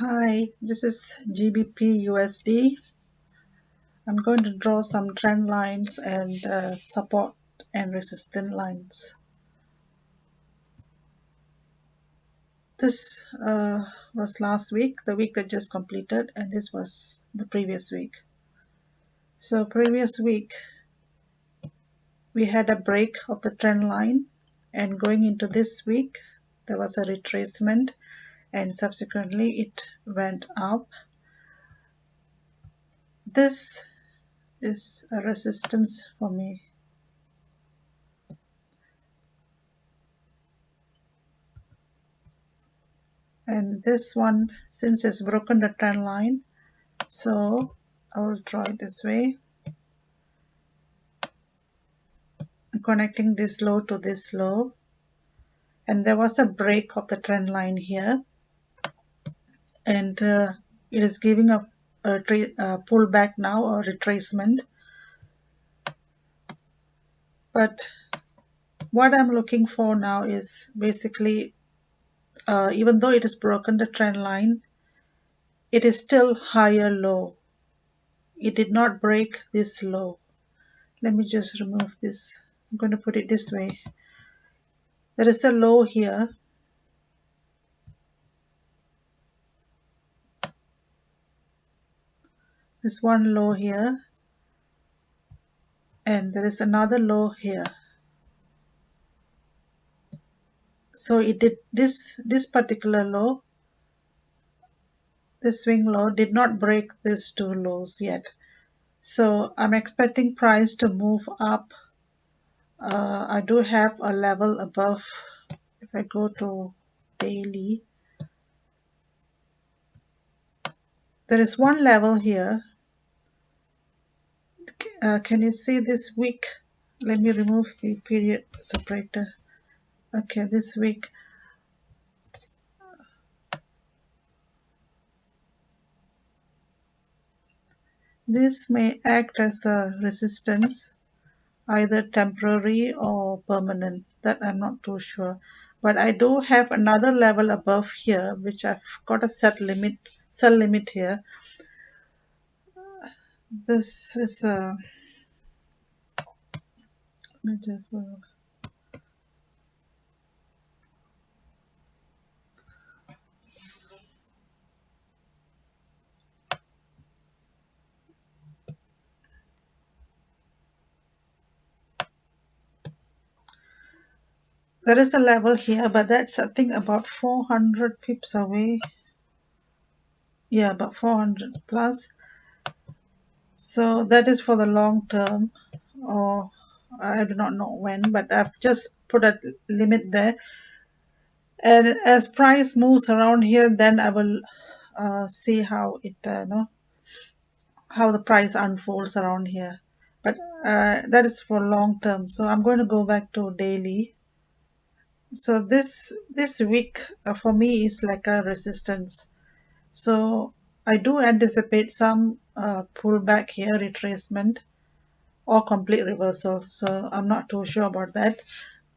Hi, this is GBPUSD. I'm going to draw some trend lines and support and resistance lines. This was last week, the week that just completed, and this was the previous week. So previous week, we had a break of the trend line, and going into this week, there was a retracement, and subsequently it went up. This is a resistance for me. And this one, since it's broken the trend line, so I'll draw it this way, connecting this low to this low, and there was a break of the trend line here, and it is giving a pullback now, or retracement. But what I'm looking for now is basically, even though it has broken the trend line, it is still higher low. It did not break this low. Let me just remove this. I'm going to put it this way. There is a low here. There's one low here, and there is another low here. So it did this particular low, this swing low, did not break these two lows yet. So I'm expecting price to move up. I do have a level above. If I go to daily, there is one level here. Can you see this wick? Let me remove the period separator. Okay, this wick. This may act as a resistance, either temporary or permanent. That I'm not too sure. But I do have another level above here, which I've got a sell limit here. This is a, let me just there is a level here, but that's, I think, about 400 pips away. Yeah, about 400 plus. So that is for the long term, or I do not know when, but I've just put a limit there. And as price moves around here, then I will see how it how the price unfolds around here. But that is for long term. So I'm going to go back to daily. So this week for me is like a resistance. So I do anticipate some pullback here, retracement, or complete reversal. So I'm not too sure about that.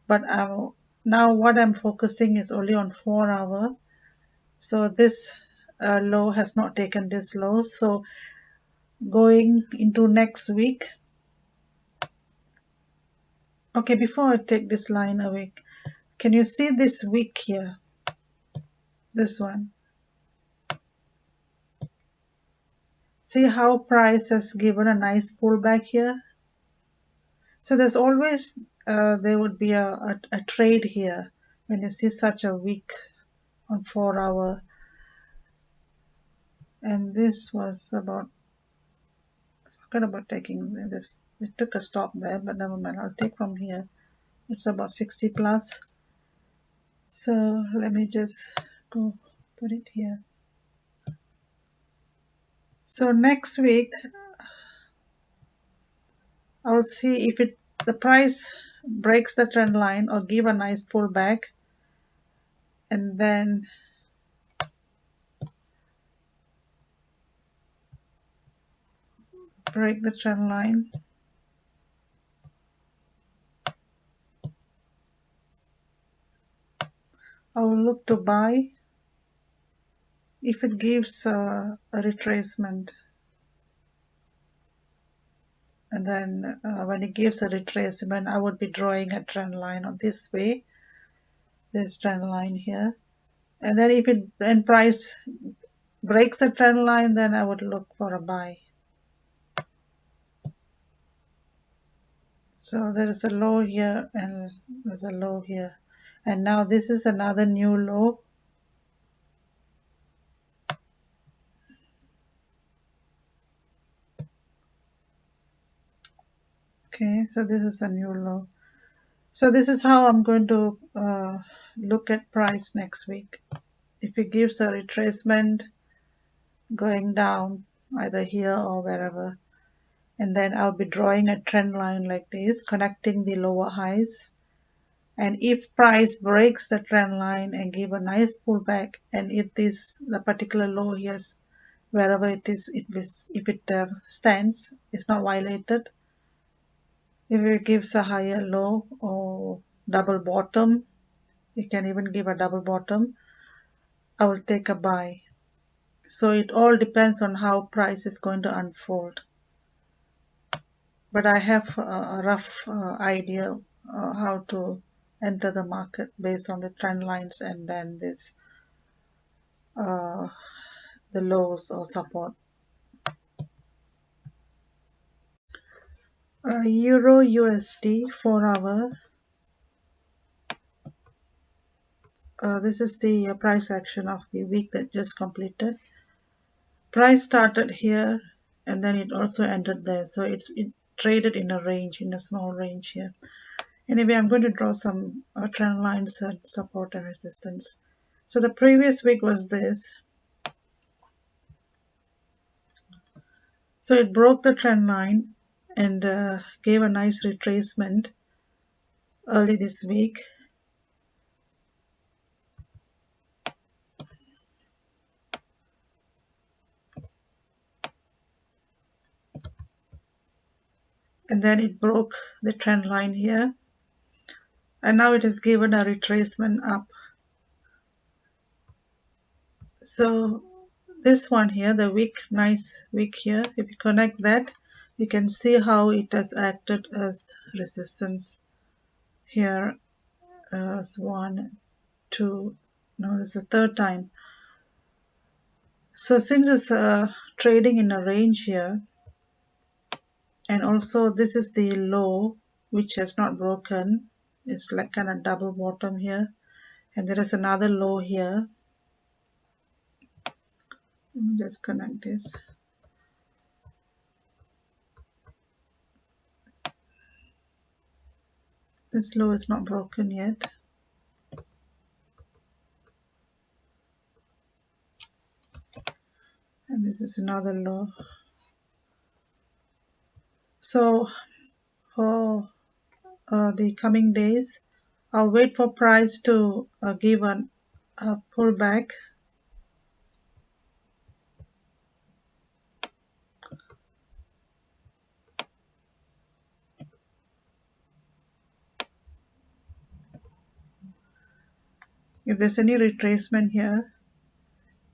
But now what I'm focusing is only on 4 hour. So this low has not taken this low. So going into next week. Okay, before I take this line away, can you see this wick here? This one. See how price has given a nice pullback here? So there's always, there would be a trade here when you see such a wick on 4 hour. And this was about, I forgot about taking this. It took a stop there, but never mind. I'll take from here. It's about 60 plus. So let me just go put it here. So next week, I'll see if the price breaks the trend line or give a nice pullback, and then break the trend line. I will look to buy, if it gives a retracement, and then when it gives a retracement, I would be drawing a trend line on this way, this trend line here. And then if it then price breaks a trend line, then I would look for a buy. So there is a low here and there's a low here, and now this is another new low. Okay, so this is a new low. So this is how I'm going to look at price next week. If it gives a retracement going down either here or wherever, and then I'll be drawing a trend line like this, connecting the lower highs. And if price breaks the trend line and give a nice pullback, and if the particular low here, wherever it is, if it stands, it's not violated, if it gives a higher low or double bottom, it can even give a double bottom, I will take a buy. So it all depends on how price is going to unfold. But I have a rough idea how to enter the market based on the trend lines and then this the lows or support. Euro USD 4 hour. This is the price action of the week that just completed. Price started here and then it also ended there, so it traded in a range, in a small range here. Anyway, I'm going to draw some trend lines and support and resistance. So the previous week was this. So it broke the trend line and gave a nice retracement early this week. And then it broke the trend line here. And now it has given a retracement up. So this one here, the wick, nice wick here, if you connect that, you can see how it has acted as resistance here as 1, 2, no, this is the third time. So since it's trading in a range here, and also this is the low which has not broken, it's like kind of double bottom here, and there is another low here. Let me just connect this. This low is not broken yet. And this is another low. So for the coming days, I'll wait for price to give a pullback. If there's any retracement here,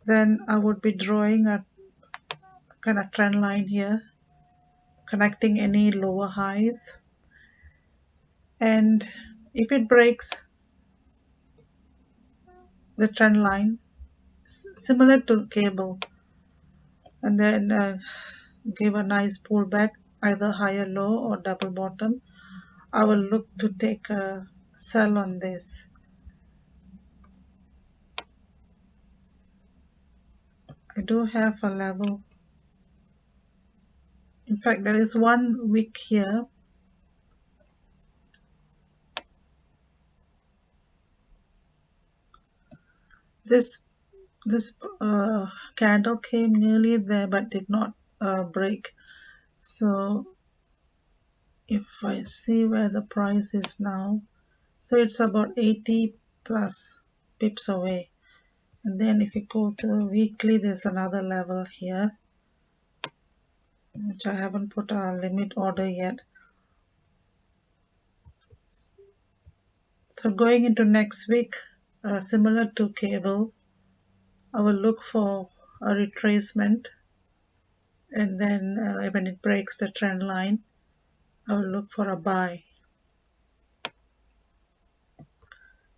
then I would be drawing a kind of trend line here, connecting any lower highs. And if it breaks the trend line, similar to cable, and then give a nice pullback, either higher low or double bottom, I will look to take a sell on this. I do have a level. In fact, there is one wick here. This candle came nearly there but did not break. So if I see where the price is now, so it's about 80 plus pips away. And then if you go to the weekly, there's another level here, which I haven't put a limit order yet. So going into next week, similar to cable, I will look for a retracement, and then when it breaks the trend line, I will look for a buy.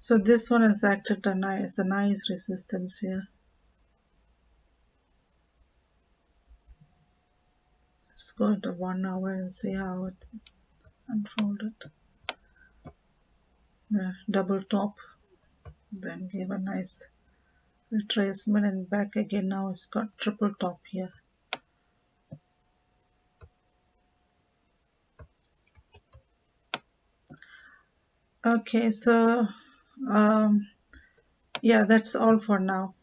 So this one has acted as a nice resistance here. Let's go into 1 hour and see how it unfolded. Double top, then gave a nice retracement and back again. Now it's got triple top here. Okay, so yeah, that's all for now.